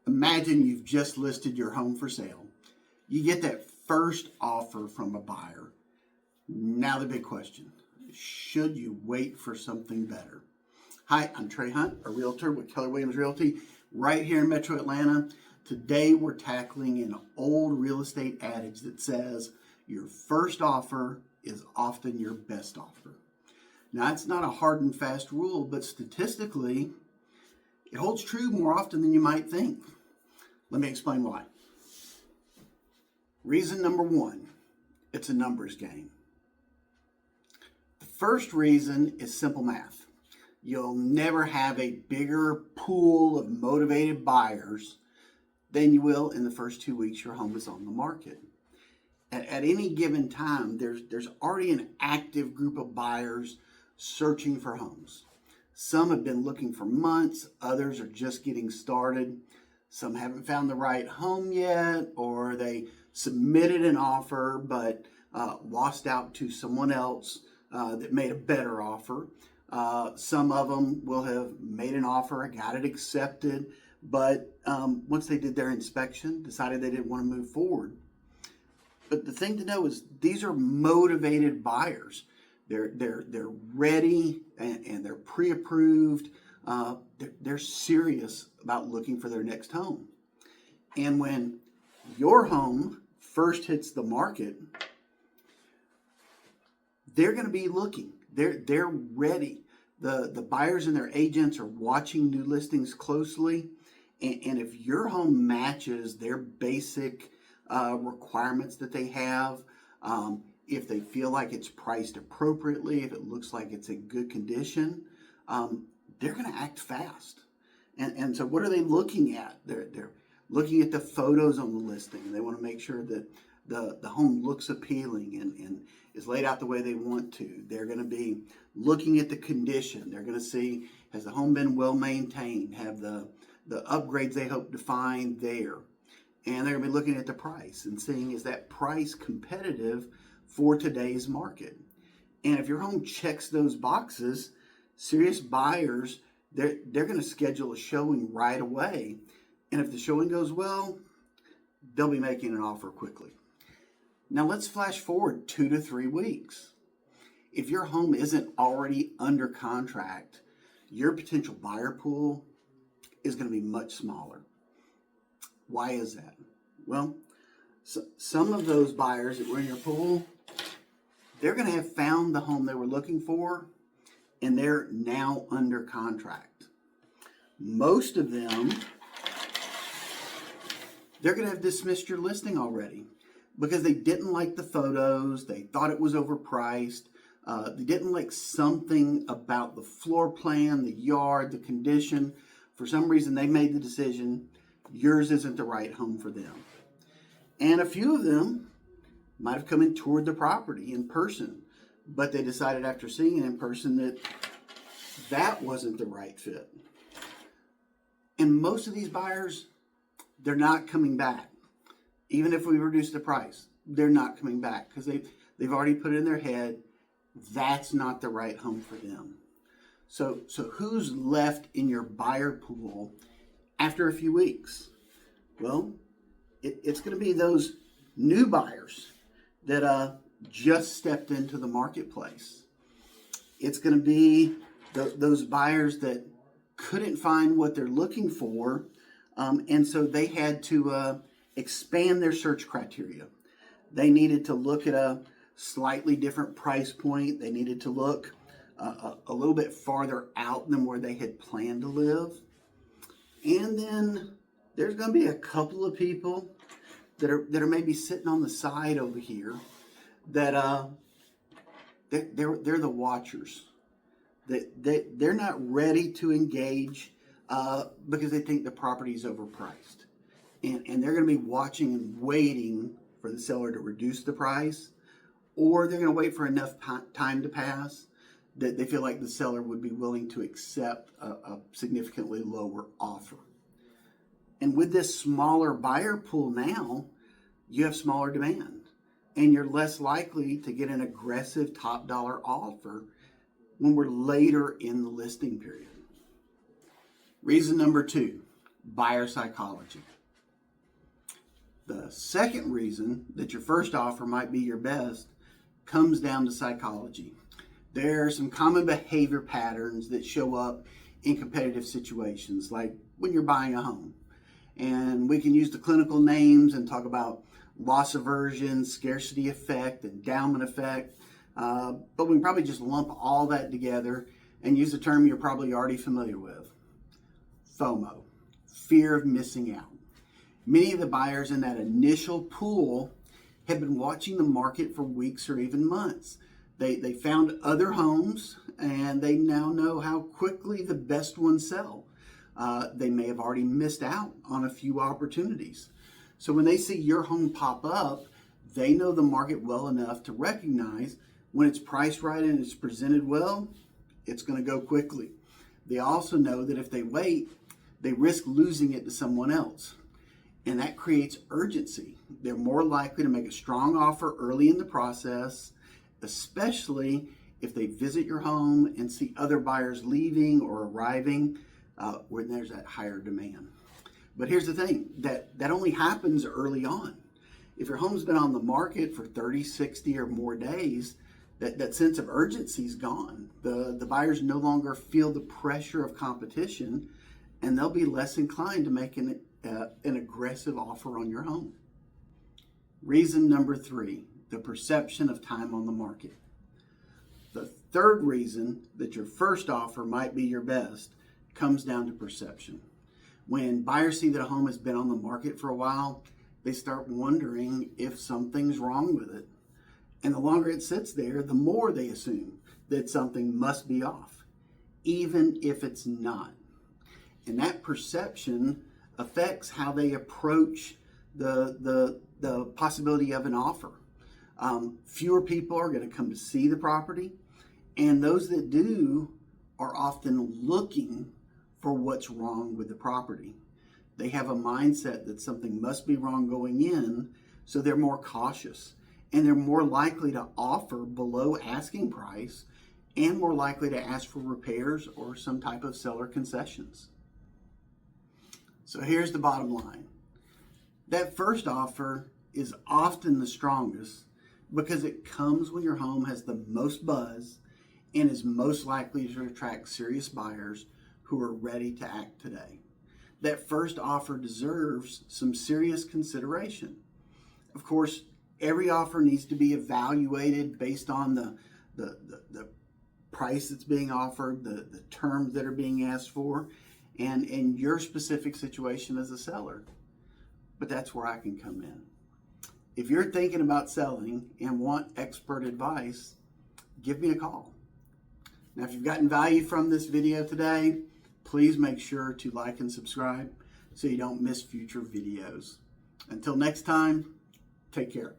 Imagine you've just listed your home for sale. You get that first offer from a buyer. Now the big question, should you wait for something better? Hi, I'm Trey, a realtor with Keller Realty right here in Metro Atlanta. Today we're tackling an old real estate adage that says your first offer is often your best offer. Now, it's not a hard and fast rule, but statistically, it holds true more often than you might think. Let me explain why. Reason number one, it's a numbers game. The first reason is simple math. You'll never have a bigger pool of motivated buyers than you will in the first 2 weeks your home is on the market. At any given time, there's already an active group of buyers searching for homes. Some have been looking for months, others are just getting started. Some haven't found the right home yet, or they submitted an offer but lost out to someone else that made a better offer. Some of them will have made an offer, got it accepted, but once they did their inspection, decided they didn't want to move forward. But the thing to know is these are motivated buyers. They're ready and they're pre-approved. They're serious about looking for their next home. And when your home first hits the market, they're going to be looking. They're ready. The buyers and their agents are watching new listings closely. And if your home matches their basic requirements that they have, if they feel like it's priced appropriately, if it looks like it's in good condition, they're going to act fast. And so what are they looking at? They're looking at the photos on the listing. They want to make sure that the home looks appealing and is laid out the way they want to. They're going to be looking at the condition. They're going to see, has the home been well maintained? Have the upgrades they hope to find there? And they're going to be looking at the price and seeing, is that price competitive for today's market? And if your home checks those boxes, serious buyers, they're going to schedule a showing right away. And if the showing goes well, they'll be making an offer quickly. Now let's flash forward 2 to 3 weeks. If your home isn't already under contract, your potential buyer pool is going to be much smaller. Why is that? Well, some of those buyers that were in your pool, they're going to have found the home they were looking for, and they're now under contract. Most of them, they're going to have dismissed your listing already because they didn't like the photos, they thought it was overpriced, they didn't like something about the floor plan, the yard, the condition. For some reason, they made the decision yours isn't the right home for them. And a few of them might have come and toured the property in person, but they decided after seeing it in person that that wasn't the right fit. And most of these buyers, they're not coming back. Even if we reduce the price, they're not coming back because they've already put it in their head, that's not the right home for them. So who's left in your buyer pool after a few weeks? Well, it's going to be those new buyers that just stepped into the marketplace. It's going to be those buyers that couldn't find what they're looking for, and so they had to expand their search criteria. They needed to look at a slightly different price point. They needed to look a little bit farther out than where they had planned to live. And then there's going to be a couple of people that are maybe sitting on the side over here that they're the watchers. They're not ready to engage because they think the property is overpriced. And they're going to be watching and waiting for the seller to reduce the price, or they're going to wait for enough time to pass that they feel like the seller would be willing to accept a significantly lower offer. And with this smaller buyer pool now, you have smaller demand, and you're less likely to get an aggressive top dollar offer when we're later in the listing period. Reason number two, buyer psychology. The second reason that your first offer might be your best comes down to psychology. There are some common behavior patterns that show up in competitive situations, like when you're buying a home. And we can use the clinical names and talk about loss aversion, scarcity effect, endowment effect, but we can probably just lump all that together and use a term you're probably already familiar with: FOMO, fear of missing out. Many of the buyers in that initial pool have been watching the market for weeks or even months. They found other homes and they now know how quickly the best ones sell. They may have already missed out on a few opportunities. So when they see your home pop up, they know the market well enough to recognize when it's priced right and it's presented well, it's going to go quickly. They also know that if they wait, they risk losing it to someone else. And that creates urgency. They're more likely to make a strong offer early in the process, especially if they visit your home and see other buyers leaving or arriving when there's that higher demand. But here's the thing, that only happens early on. If your home's been on the market for 30, 60 or more days, that sense of urgency is gone. The buyers no longer feel the pressure of competition, and they'll be less inclined to make an aggressive offer on your home. Reason number 3, the perception of time on the market. The third reason that your first offer might be your best comes down to perception. When buyers see that a home has been on the market for a while, they start wondering if something's wrong with it. And the longer it sits there, the more they assume that something must be off, even if it's not. And that perception affects how they approach the possibility of an offer. Fewer people are going to come to see the property, and those that do are often looking for what's wrong with the property. They have a mindset that something must be wrong going in, so they're more cautious, and they're more likely to offer below asking price and more likely to ask for repairs or some type of seller concessions. So here's the bottom line. That first offer is often the strongest because it comes when your home has the most buzz and is most likely to attract serious buyers who are ready to act today. That first offer deserves some serious consideration. Of course, every offer needs to be evaluated based on the price that's being offered, the terms that are being asked for, and your specific situation as a seller. But that's where I can come in. If you're thinking about selling and want expert advice, give me a call. Now, if you've gotten value from this video today, please make sure to like and subscribe so you don't miss future videos. Until next time, take care.